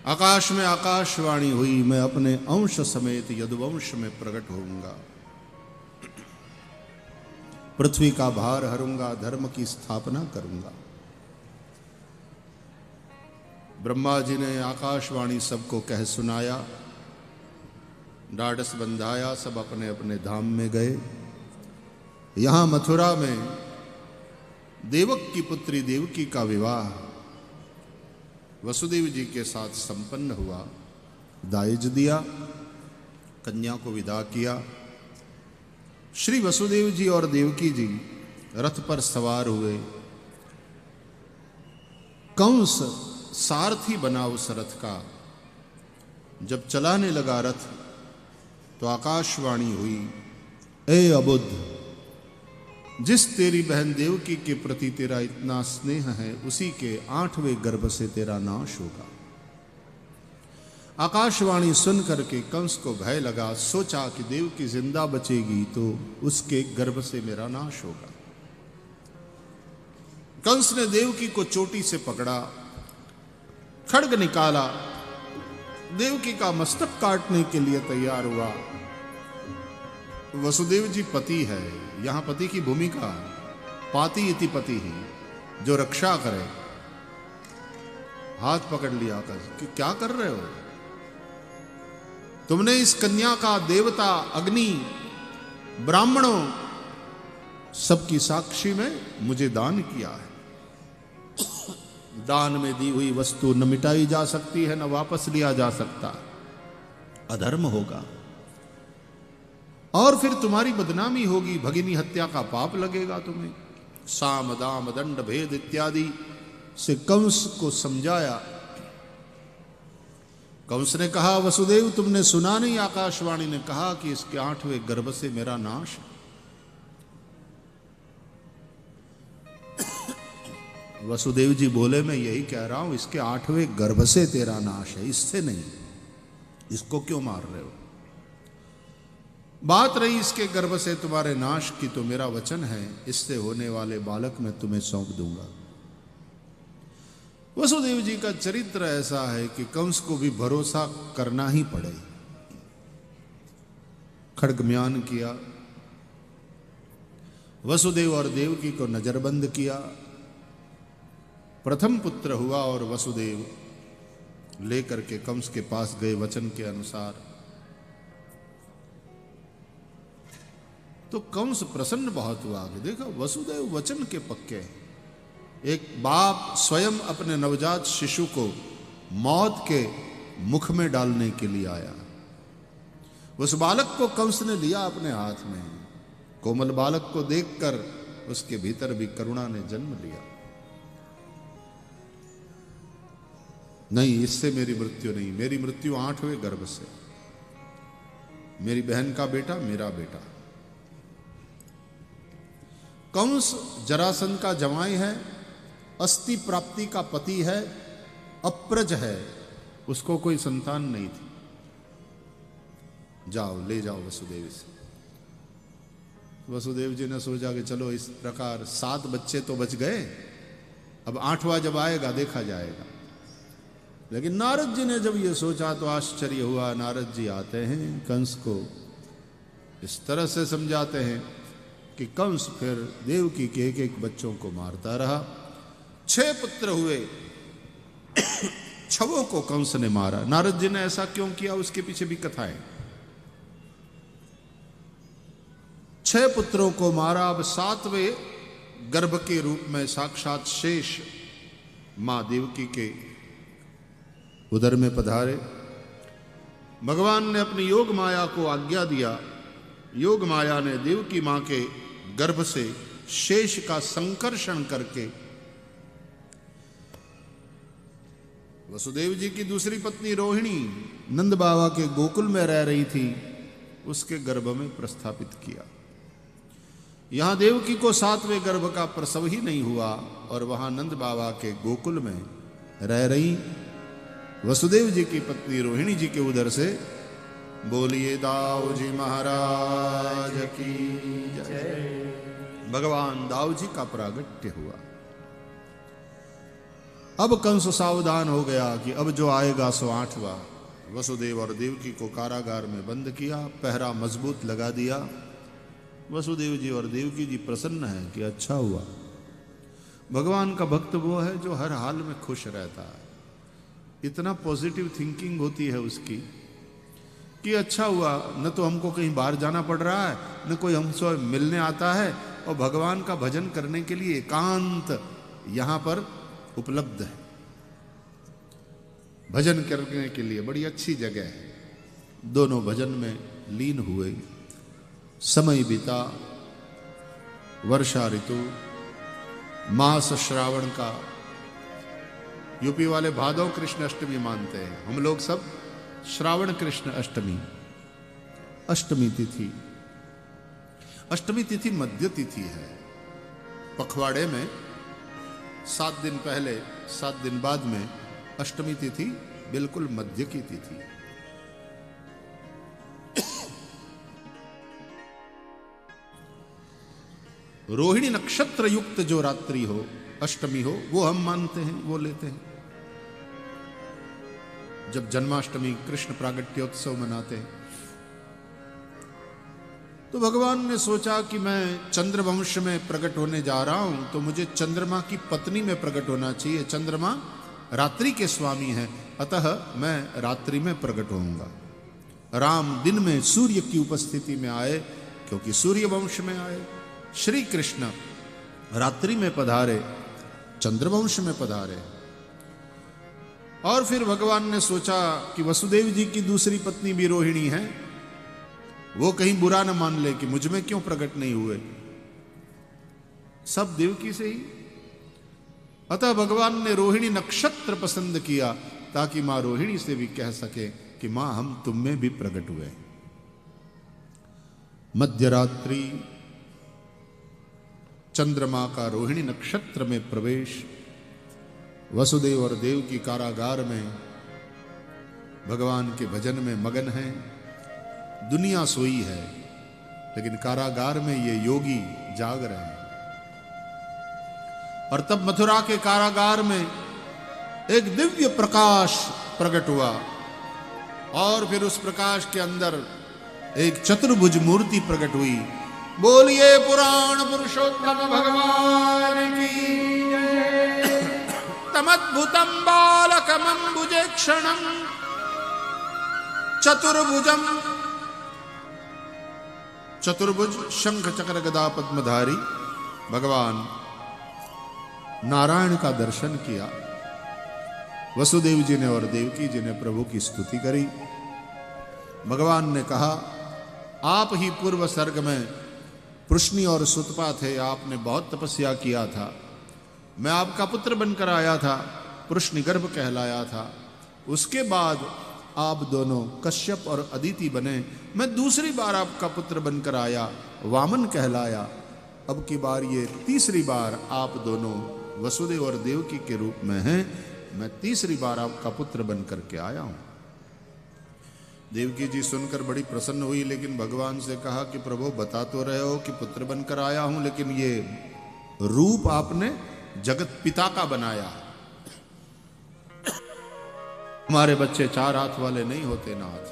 आकाश में आकाशवाणी हुई, मैं अपने अंश समेत यदुवंश में प्रकट होऊंगा। पृथ्वी का भार हरूंगा, धर्म की स्थापना करूंगा। ब्रह्मा जी ने आकाशवाणी सबको कह सुनाया, ढाढ़स बंधाया, सब अपने अपने धाम में गए। यहां मथुरा में देवक की पुत्री देवकी का विवाह वसुदेव जी के साथ संपन्न हुआ। दायज दिया, कन्या को विदा किया। श्री वसुदेव जी और देवकी जी रथ पर सवार हुए। कंस सारथी बना उस रथ का। जब चलाने लगा रथ तो आकाशवाणी हुई, ए अबुद्ध, जिस तेरी बहन देवकी के प्रति तेरा इतना स्नेह है, उसी के 8वें गर्भ से तेरा नाश होगा। आकाशवाणी सुन करके कंस को भय लगा। सोचा कि देवकी जिंदा बचेगी तो उसके गर्भ से मेरा नाश होगा। कंस ने देवकी को चोटी से पकड़ा, खड्ग निकाला, देवकी का मस्तक काटने के लिए तैयार हुआ। वसुदेव जी पति है, यहां पति की भूमिका पाति इति पति ही, जो रक्षा करे। हाथ पकड़ लिया कि क्या कर रहे हो तुमने? इस कन्या का देवता, अग्नि, ब्राह्मणों सबकी साक्षी में मुझे दान किया है। दान में दी हुई वस्तु न मिटाई जा सकती है, न वापस लिया जा सकता। अधर्म होगा और फिर तुम्हारी बदनामी होगी, भगिनी हत्या का पाप लगेगा तुम्हें। साम दाम दंड भेद इत्यादि से कंस को समझाया। कंस ने कहा, वसुदेव तुमने सुना नहीं, आकाशवाणी ने कहा कि इसके 8वें गर्भ से मेरा नाश। वसुदेव जी बोले, मैं यही कह रहा हूं, इसके 8वें गर्भ से तेरा नाश है, इससे नहीं। इसको क्यों मार रहे हो? बात रही इसके गर्भ से तुम्हारे नाश की, तो मेरा वचन है, इससे होने वाले बालक मैं तुम्हें सौंप दूंगा। वसुदेव जी का चरित्र ऐसा है कि कंस को भी भरोसा करना ही पड़े। खड्गम्यान किया, वसुदेव और देवकी को नजरबंद किया। प्रथम पुत्र हुआ और वसुदेव लेकर के कंस के पास गए वचन के अनुसार। तो कंस प्रसन्न बहुत हुआ कि देखा वसुदेव वचन के पक्के हैं। एक बाप स्वयं अपने नवजात शिशु को मौत के मुख में डालने के लिए आया। उस बालक को कंस ने लिया अपने हाथ में। कोमल बालक को देखकर उसके भीतर भी करुणा ने जन्म लिया। नहीं, इससे मेरी मृत्यु नहीं, मेरी मृत्यु 8वें गर्भ से। मेरी बहन का बेटा मेरा बेटा। कंस जरासंध का जमाई है, अस्थि प्राप्ति का पति है, अप्रज है, उसको कोई संतान नहीं थी। जाओ ले जाओ वसुदेव से। वसुदेव जी ने सोचा कि चलो इस प्रकार 7 बच्चे तो बच गए, अब 8वां जब आएगा देखा जाएगा। लेकिन नारद जी ने जब ये सोचा तो आश्चर्य हुआ। नारद जी आते हैं, कंस को इस तरह से समझाते हैं कि कंस फिर देवकी के एक एक बच्चों को मारता रहा। 6 पुत्र हुए, 6 को कंस ने मारा। नारद जी ने ऐसा क्यों किया, उसके पीछे भी कथाएं। 6 पुत्रों को मारा। अब 7वें गर्भ के रूप में साक्षात शेष मां देवकी के उदर में पधारे। भगवान ने अपनी योग माया को आज्ञा दिया। योग माया ने देवकी मां के गर्भ से शेष का संकर्षण करके वसुदेव जी की दूसरी पत्नी रोहिणी नंद बाबा के गोकुल में रह रही थी, उसके गर्भ में प्रस्थापित किया। यहां देवकी को 7वें गर्भ का प्रसव ही नहीं हुआ और वहां नंद बाबा के गोकुल में रह रही वसुदेव जी की पत्नी रोहिणी जी के उदर से बोलिए दाऊ जी महाराज की जय। भगवान दाऊ जी का प्रागट्य हुआ। अब कंस सावधान हो गया कि अब जो आएगा सो 8वां। वसुदेव और देवकी को कारागार में बंद किया, पहरा मजबूत लगा दिया। वसुदेव जी और देवकी जी प्रसन्न हैं कि अच्छा हुआ। भगवान का भक्त वो है जो हर हाल में खुश रहता है। इतना पॉजिटिव थिंकिंग होती है उसकी कि अच्छा हुआ, न तो हमको कहीं बाहर जाना पड़ रहा है, न कोई हमसे मिलने आता है, और भगवान का भजन करने के लिए एकांत यहां पर उपलब्ध है। भजन करने के लिए बड़ी अच्छी जगह है। दोनों भजन में लीन हुए। समय बीता, वर्षा ऋतु, मास श्रावण का। यूपी वाले भादव कृष्ण अष्टमी मानते हैं, हम लोग सब श्रावण कृष्ण अष्टमी। अष्टमी तिथि, अष्टमी तिथि मध्य तिथि है। पखवाड़े में 7 दिन पहले 7 दिन बाद में अष्टमी तिथि बिल्कुल मध्य की तिथि। रोहिणी नक्षत्र युक्त जो रात्रि हो, अष्टमी हो, वो हम मानते हैं, वो लेते हैं। जब जन्माष्टमी कृष्ण प्रागट्योत्सव मनाते हैं तो भगवान ने सोचा कि मैं चंद्रवंश में प्रकट होने जा रहा हूं, तो मुझे चंद्रमा की पत्नी में प्रकट होना चाहिए। चंद्रमा रात्रि के स्वामी हैं, अतः मैं रात्रि में प्रकट होऊंगा। राम दिन में सूर्य की उपस्थिति में आए, क्योंकि सूर्य वंश में आए। श्री कृष्ण रात्रि में पधारे, चंद्रवंश में पधारे। और फिर भगवान ने सोचा कि वसुदेव जी की दूसरी पत्नी भी रोहिणी है, वो कहीं बुरा न मान ले कि मुझ में क्यों प्रकट नहीं हुए, सब देवकी से ही। अतः भगवान ने रोहिणी नक्षत्र पसंद किया, ताकि मां रोहिणी से भी कह सके कि मां हम तुम में भी प्रकट हुए। मध्यरात्रि, चंद्रमा का रोहिणी नक्षत्र में प्रवेश। वसुदेव और देव की कारागार में भगवान के भजन में मगन हैं। दुनिया सोई है, लेकिन कारागार में ये योगी जाग रहे हैं। और तब मथुरा के कारागार में एक दिव्य प्रकाश प्रकट हुआ, और फिर उस प्रकाश के अंदर एक चतुर्भुज मूर्ति प्रकट हुई। बोलिए पुराण पुरुषोत्तम भगवान की जय। तमद्भुतम बालकमंबुजे क्षणम चतुर्भुजम। चतुर्भुज शंख चक्र गदा पद्मधारी भगवान नारायण का दर्शन किया। वसुदेव जी ने और देवकी जी ने प्रभु की स्तुति करी। भगवान ने कहा, आप ही पूर्व सर्ग में पृश्नि और सुतपा थे, आपने बहुत तपस्या किया था। मैं आपका पुत्र बनकर आया था, पृश्नि गर्भ कहलाया था। उसके बाद आप दोनों कश्यप और अदिति बने। मैं दूसरी बार आपका पुत्र बनकर आया, वामन कहलाया। अब की बार ये तीसरी बार आप दोनों वसुदेव और देवकी के रूप में हैं। मैं तीसरी बार आपका पुत्र बनकर के आया हूं। देवकी जी सुनकर बड़ी प्रसन्न हुई, लेकिन भगवान से कहा कि प्रभु बता तो रहे हो कि पुत्र बनकर आया हूं, लेकिन ये रूप आपने जगत पिता का बनाया। हमारे बच्चे 4 हाथ वाले नहीं होते नाथ।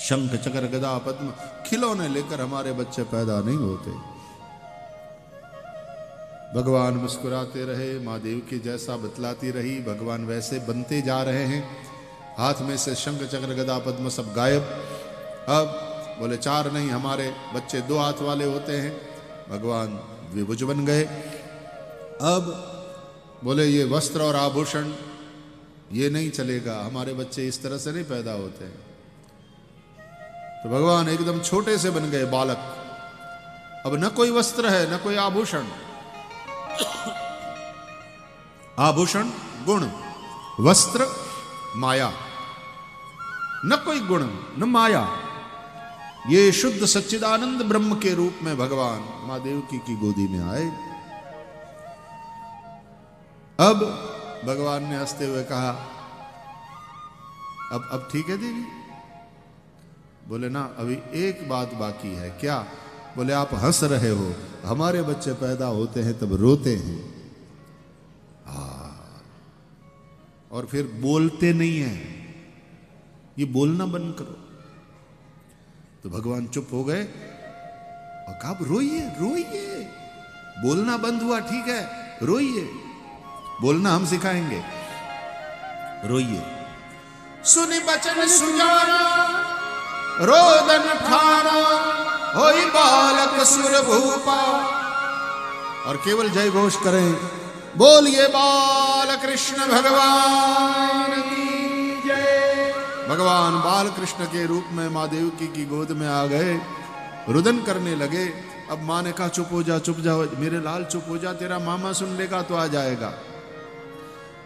शंख चक्र गदा पद्म खिलौने लेकर हमारे बच्चे पैदा नहीं होते। भगवान मुस्कुराते रहे, माँ देवकी जैसा बतलाती रही, भगवान वैसे बनते जा रहे हैं। हाथ में से शंख चक्र गदा पद्म सब गायब। अब बोले 4 नहीं, हमारे बच्चे 2 हाथ वाले होते हैं। भगवान द्विभुज बन गए। अब बोले ये वस्त्र और आभूषण ये नहीं चलेगा, हमारे बच्चे इस तरह से नहीं पैदा होते हैं। तो भगवान एकदम छोटे से बन गए बालक। अब न कोई वस्त्र है, न कोई आभूषण। आभूषण गुण, वस्त्र माया। न कोई गुण न माया। ये शुद्ध सच्चिदानंद ब्रह्म के रूप में भगवान मां देवकी की गोदी में आए। अब भगवान ने हंसते हुए कहा, अब ठीक है देवी? बोले ना, अभी एक बात बाकी है। क्या? बोले आप हंस रहे हो, हमारे बच्चे पैदा होते हैं तब रोते हैं। और फिर बोलते नहीं है, ये बोलना बंद करो। तो भगवान चुप हो गए और कहा रोइए रोइए, बोलना बंद हुआ ठीक है, रोइए, बोलना हम सिखाएंगे, रोइए। सुनि बचन सुजाना रोदन ठाना, होई बालक सुर भूपा। और केवल जय घोष करें, बोलिए बाल कृष्ण भगवान की जय। भगवान बाल कृष्ण के रूप में माँ देवकी की गोद में आ गए, रुदन करने लगे। अब माँ ने कहा चुप हो जा, चुप जा मेरे लाल, चुप हो जा, तेरा मामा सुन लेगा तो आ जाएगा।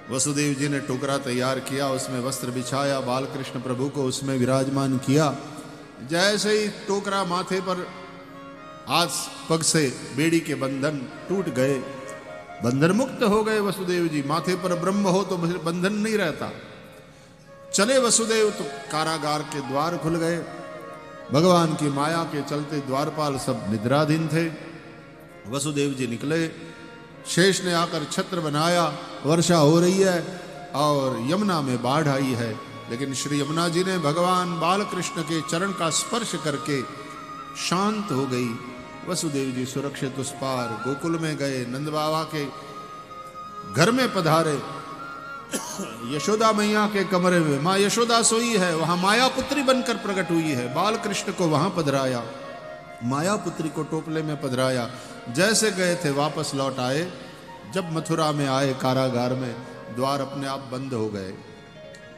वसुदेव जी ने टोकरा तैयार किया, उसमें वस्त्र बिछाया, बाल कृष्ण प्रभु को उसमें विराजमान किया। जैसे ही टोकरा माथे पर, हाथ पग से बेड़ी के बंधन टूट गए, बंधन मुक्त हो गए वसुदेव जी। माथे पर ब्रह्म हो तो बंधन नहीं रहता। चले वसुदेव तो कारागार के द्वार खुल गए। भगवान की माया के चलते द्वारपाल सब निद्राधीन थे। वसुदेव जी निकले, शेष ने आकर छत्र बनाया, वर्षा हो रही है और यमुना में बाढ़ आई है। लेकिन श्री यमुना जी ने भगवान बाल कृष्ण के चरण का स्पर्श करके शांत हो गई। वसुदेव जी सुरक्षित उस पार गोकुल में गए, नंद बाबा के घर में पधारे। यशोदा मैया के कमरे में माँ यशोदा सोई है, वहां माया पुत्री बनकर प्रकट हुई है। बाल कृष्ण को वहां पधराया, माया पुत्री को टोपले में पधराया। जैसे गए थे वापस लौट आए। जब मथुरा में आए कारागार में, द्वार अपने आप बंद हो गए।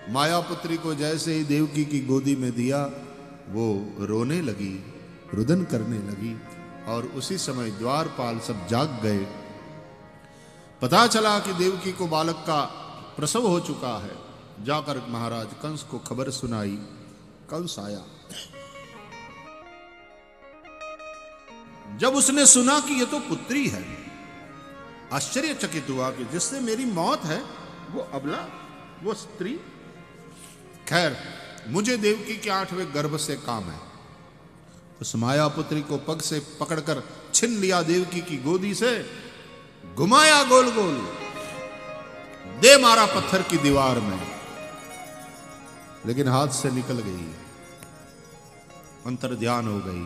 माया पुत्री को जैसे ही देवकी की गोदी में दिया, वो रोने लगी, रुदन करने लगी। और उसी समय द्वारपाल सब जाग गए। पता चला कि देवकी को बालक का प्रसव हो चुका है। जाकर महाराज कंस को खबर सुनाई। कंस आया। जब उसने सुना कि ये तो पुत्री है, आश्चर्यचकित हुआ कि जिससे मेरी मौत है वो अबला, वो स्त्री। खैर, मुझे देवकी के 8वें गर्भ से काम है। उस माया पुत्री को पग से पकड़कर छिन लिया, देवकी की गोदी से घुमाया गोल गोल, दे मारा पत्थर की दीवार में, लेकिन हाथ से निकल गई, अंतर ध्यान हो गई।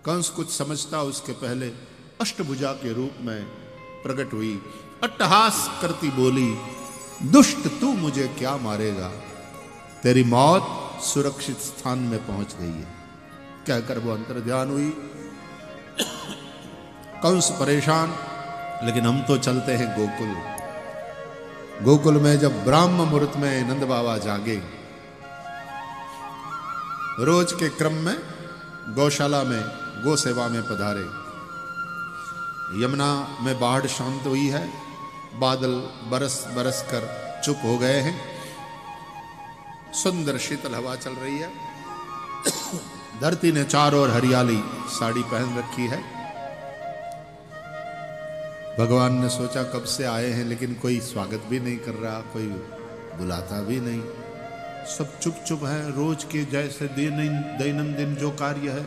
कंस कुछ समझता उसके पहले अष्टभुजा के रूप में प्रकट हुई। अट्टहास करती बोली, दुष्ट तू मुझे क्या मारेगा, तेरी मौत सुरक्षित स्थान में पहुंच गई है। कहकर वो अंतर ध्यान हुई। कंस परेशान, लेकिन हम तो चलते हैं गोकुल। गोकुल में जब ब्राह्म मुहूर्त में नंद बाबा जागे, रोज के क्रम में गौशाला में गो सेवा में पधारे। यमुना में बाढ़ शांत हुई है, बादल बरस बरस कर चुप हो गए हैं, सुंदर शीतल हवा चल रही है। धरती ने चारों ओर हरियाली साड़ी पहन रखी है। भगवान ने सोचा कब से आए हैं, लेकिन कोई स्वागत भी नहीं कर रहा, कोई बुलाता भी नहीं, सब चुप चुप है। रोज के जैसे दैनंदिन जो कार्य है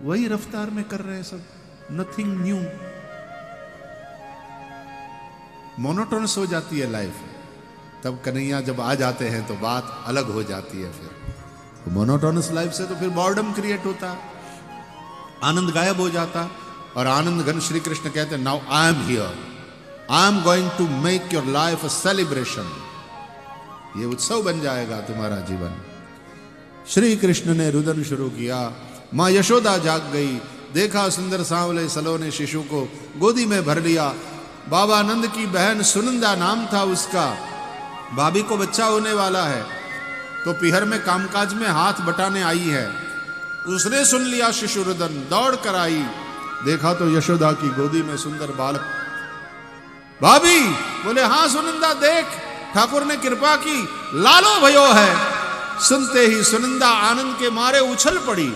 वही रफ्तार में कर रहे हैं सब, नथिंग न्यू। मोनोटोनस हो जाती है लाइफ। तब कन्हैया जब आ जाते हैं तो बात अलग हो जाती है। फिर मोनोटोनस लाइफ से तो फिर बॉर्डम क्रिएट होता, आनंद गायब हो जाता। और आनंद घन श्री कृष्ण कहते हैं, now I am here, I am going to make your life a celebration. ये उत्सव बन जाएगा तुम्हारा जीवन। श्री कृष्ण ने रुदन शुरू किया। मां यशोदा जाग गई, देखा सुंदर सांवले सलोने शिशु को गोदी में भर लिया। बाबा नंद की बहन सुनंदा नाम था उसका। भाभी को बच्चा होने वाला है, तो पिहर में कामकाज में हाथ बटाने आई है। उसने सुन लिया शिशु रुदन, दौड़ कर आई, देखा तो यशोदा की गोदी में सुंदर बालक। भाभी बोले, हाँ सुनंदा देख, ठाकुर ने कृपा की, लालो भयो है। सुनते ही सुनंदा आनंद के मारे उछल पड़ी,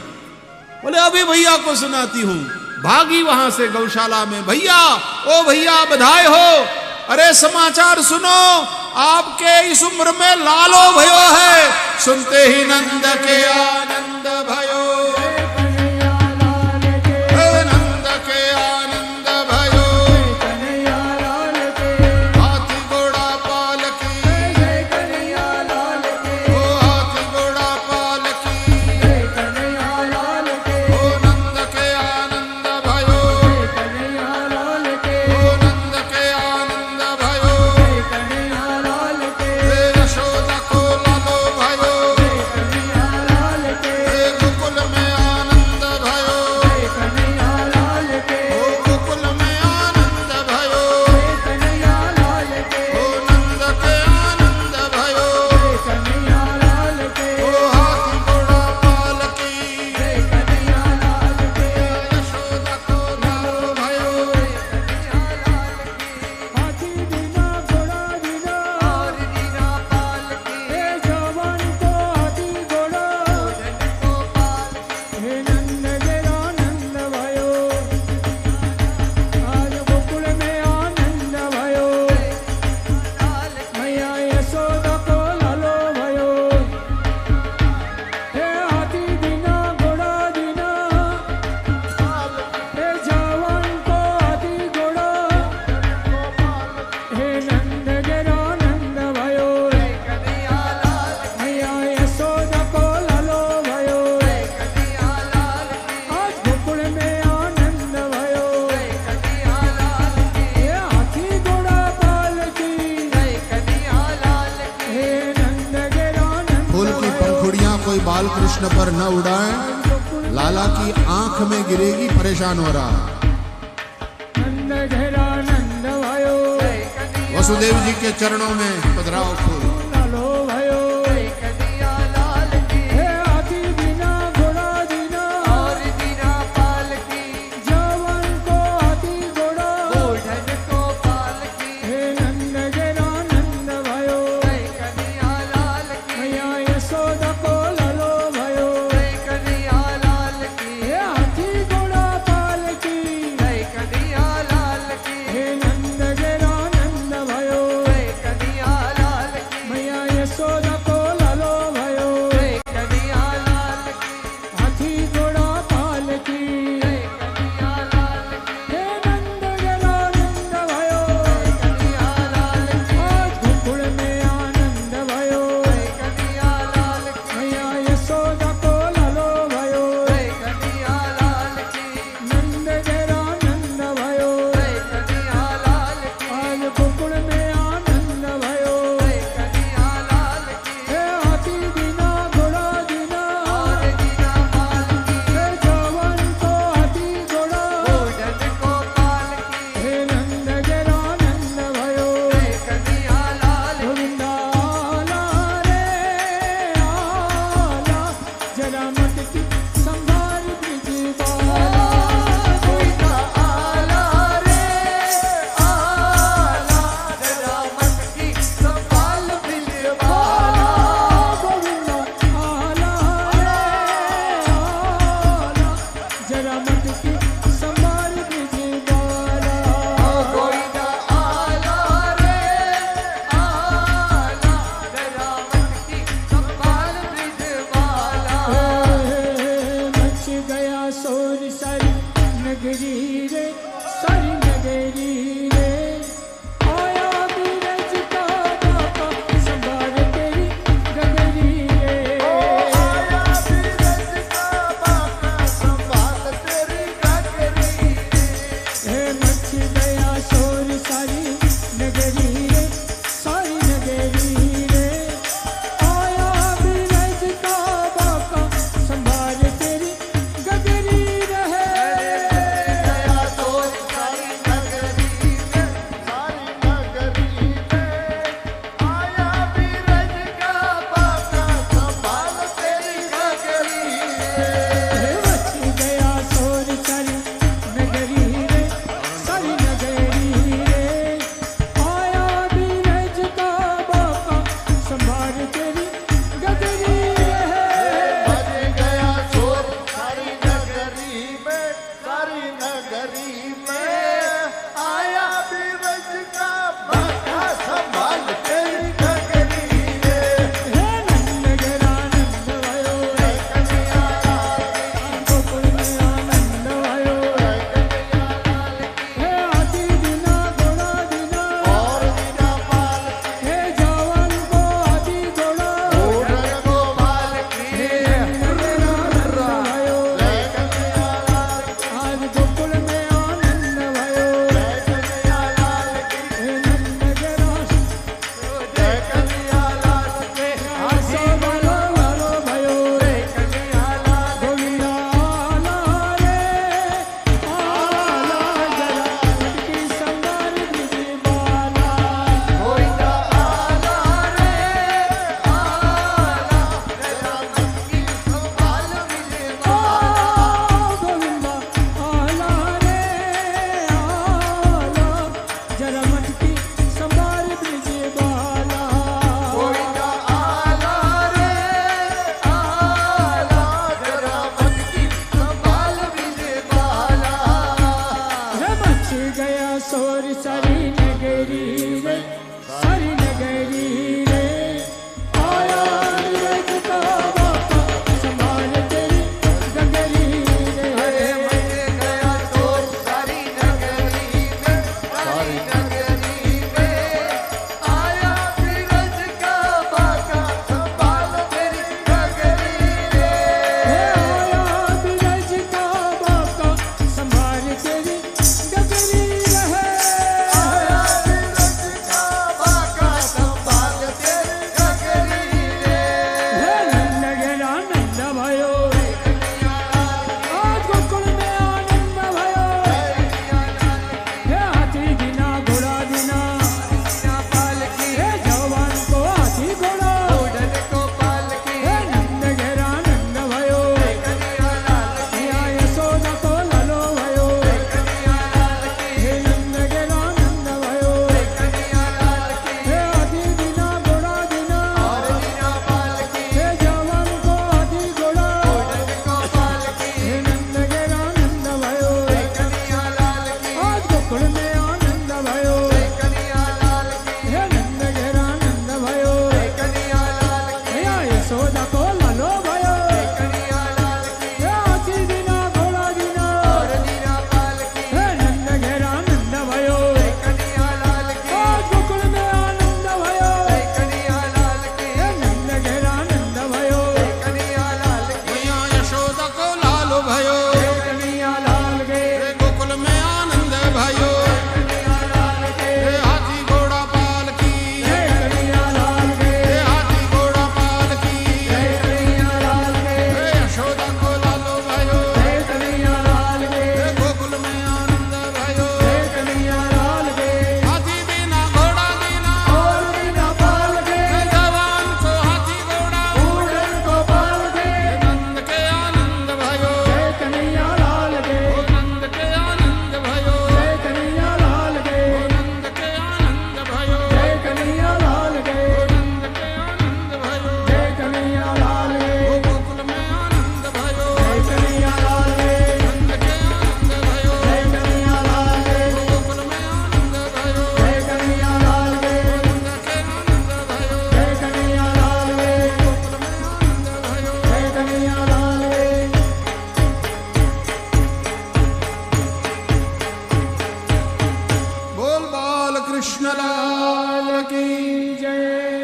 बोले अभी भैया को सुनाती हूं। भागी वहां से गौशाला में, भैया ओ भैया बधाई हो, अरे समाचार सुनो, आपके इस उम्र में लालो भयो है। सुनते ही नंद के आनंद भयो, नंद के आनंद भयो, हाथी घोड़ा पालकी बाल कृष्ण पर न उड़ाएं, लाला की आंख में गिरेगी, परेशान हो रहा। वसुदेव जी के चरणों में पधराओ फूल।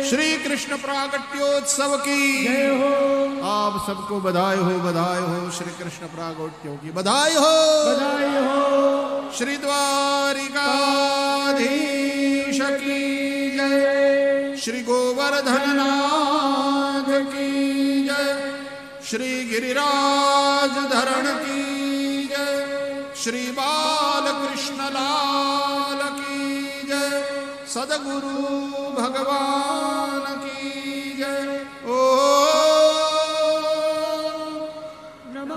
श्री कृष्ण प्रागट्योत्सव की जय हो। आप सबको बधाई हो श्री कृष्ण प्रागट्यों की बधाई हो। बधाई हो। श्री द्वारिकाधीश की जय। श्री गोवर्धननाथ की जय। श्री गिरिराज धरण की जय। श्री बालकृष्ण लाल की जय। सद्गुरु भगवान की जय। ओ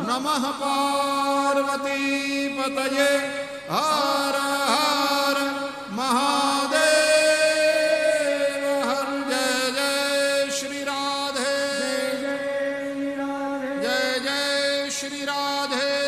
नमः पार्वती पतये हर हर महादेव हर। जय जय श्री राधे। जय जय राधे। जय जय श्री राधे।